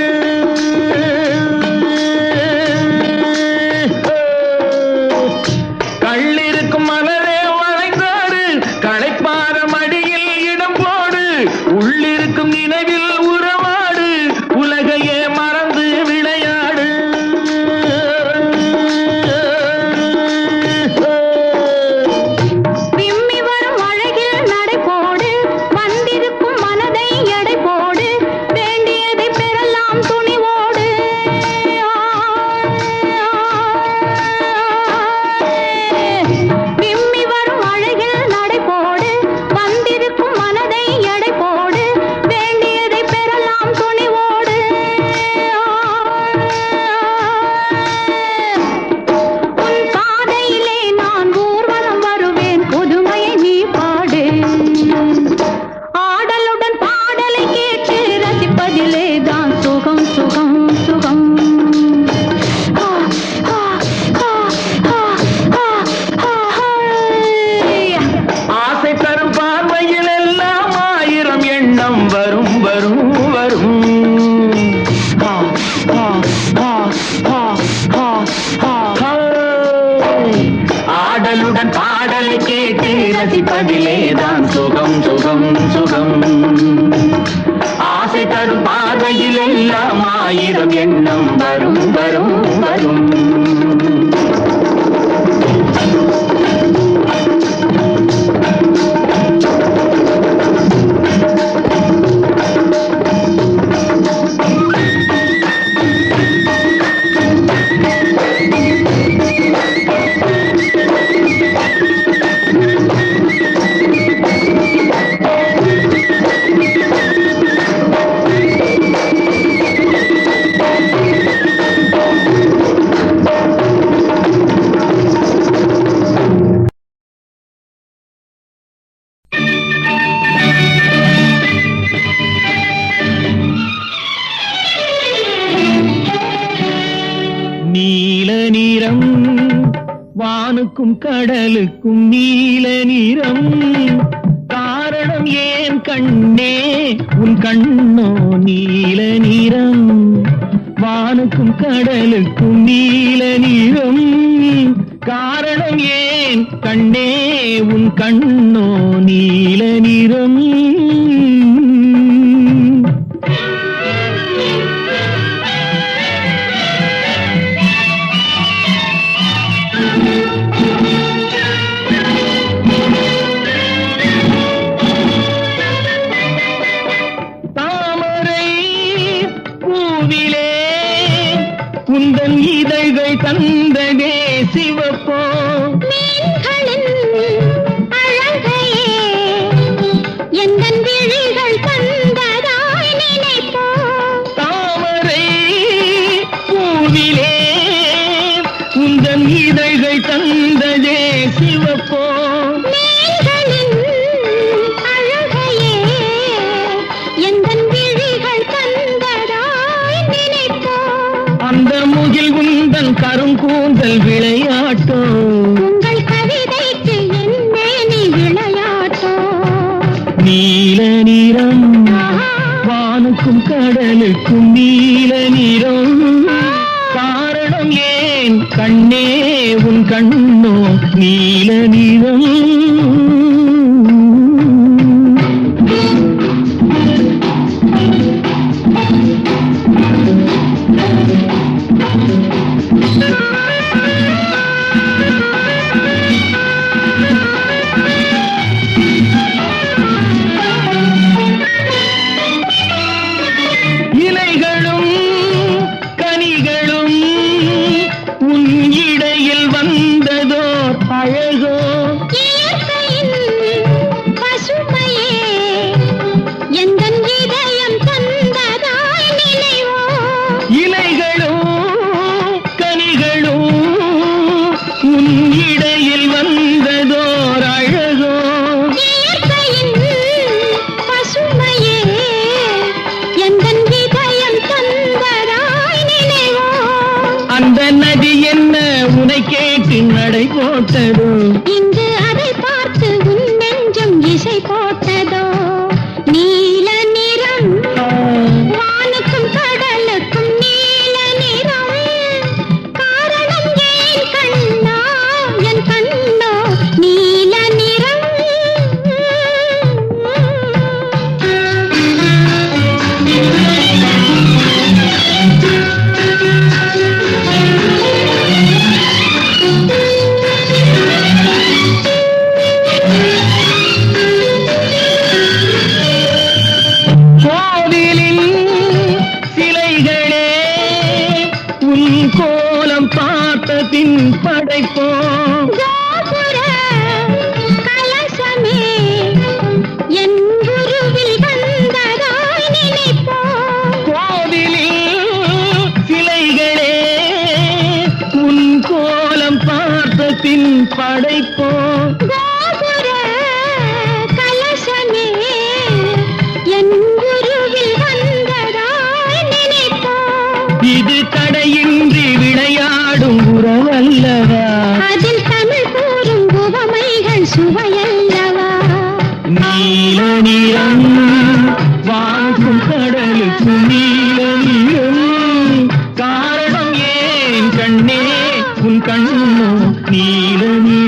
கள்ளிருக்கும் மலரே வளைந்தோடு, களைப்பார மடியில் இடம் போடு, உள்ளிருக்கும் நினைவில் உறவாடு, உலகையே மறந்து விளையாடு. ஆடலுடன் பாடலை கேட்டு ரசிப்பதிலேதான் சுகம் சுகம் சுகம். ஆசை தரும் பார்வையில் எல்லாம் ஆயிரம் எண்ணம் வரும் வரும் வரும். வானுக்கும் கடலுக்கும் நீல நிறம் காரணம் ஏன் கண்ணே உன் கண்ணோ நீல நிறம் வானுக்கும் கடலுக்கும் நீல நிறம் காரணம் ஏன் கண்ணே உன் கண்ணோ நீல நிறம் குந்தன் இதழ்கள் தந்ததே சிவப்போ மீன்களின் அழகையே எந்தன் விழிகள் தந்ததாய் நினைப்போ தாமரை பூவிலே குந்தன் இதழ்கள் தந்ததே சிவப்போ மீன்களின் அழகையே எந்தன் விழிகள் தந்ததாய் நினைப்போ அந்த முகில் குந்தன் கருங்கூந்தல் விளையாட்டோ உங்கள் கவிதைக்கு என்னே நீ விளையாட்டோ நீல நிறம் வானுக்கும் கடலுக்கும் நீல நிறம் காரணம் ஏன் கண்ணே உன் கண்ணோ நீல நிறம் இலைகளும் கனிகளும் உன் இடையில் வந்ததோர் அழகோ இயற்கையின் பசுமையே எந்தன் இதயம் தந்ததாய் நினைவோ இலைகளும் கனிகளும் உன் இடையில் வந்ததோர் அழகோ இயற்கையின் பசுமையே எந்தன் இதயம் தந்ததாய் நினைவோ அந்த நதி என்ன உனை கேட்டு நடை போட்டதோ இங்கு அதை பார்த்து உன் நெஞ்சம் இசை போட்டதோ நீல நிறம் வானுக்கும் கடலுக்கும் நீல நிறம் காரணம் ஏன் கண்ணா என் கண்ணோ நீல நிறம் கோவிலின் சிலைகளே உன் கோலம் பார்த்த பின் படைப்போம் கோபுர கலசமே என் குருவில் வந்ததாய் நினைப்போ கோவிலில் சிலைகளே உன் கோலம் பார்த்த பின் படைப்போம் கோபுர கலசமே என் குருவில் வந்ததாய் நினைப்போ இது தடையின்றி விளையாடும் உறவல்லவா அதில் தமிழ் கூறும் உவமைகள் சுவையல்லவா நீல நிறம் வானுக்கும் கடலுக்கும் நீல நிறம் காரணம் ஏன் கண்ணே உன் கண்ணோ நீல நிறம்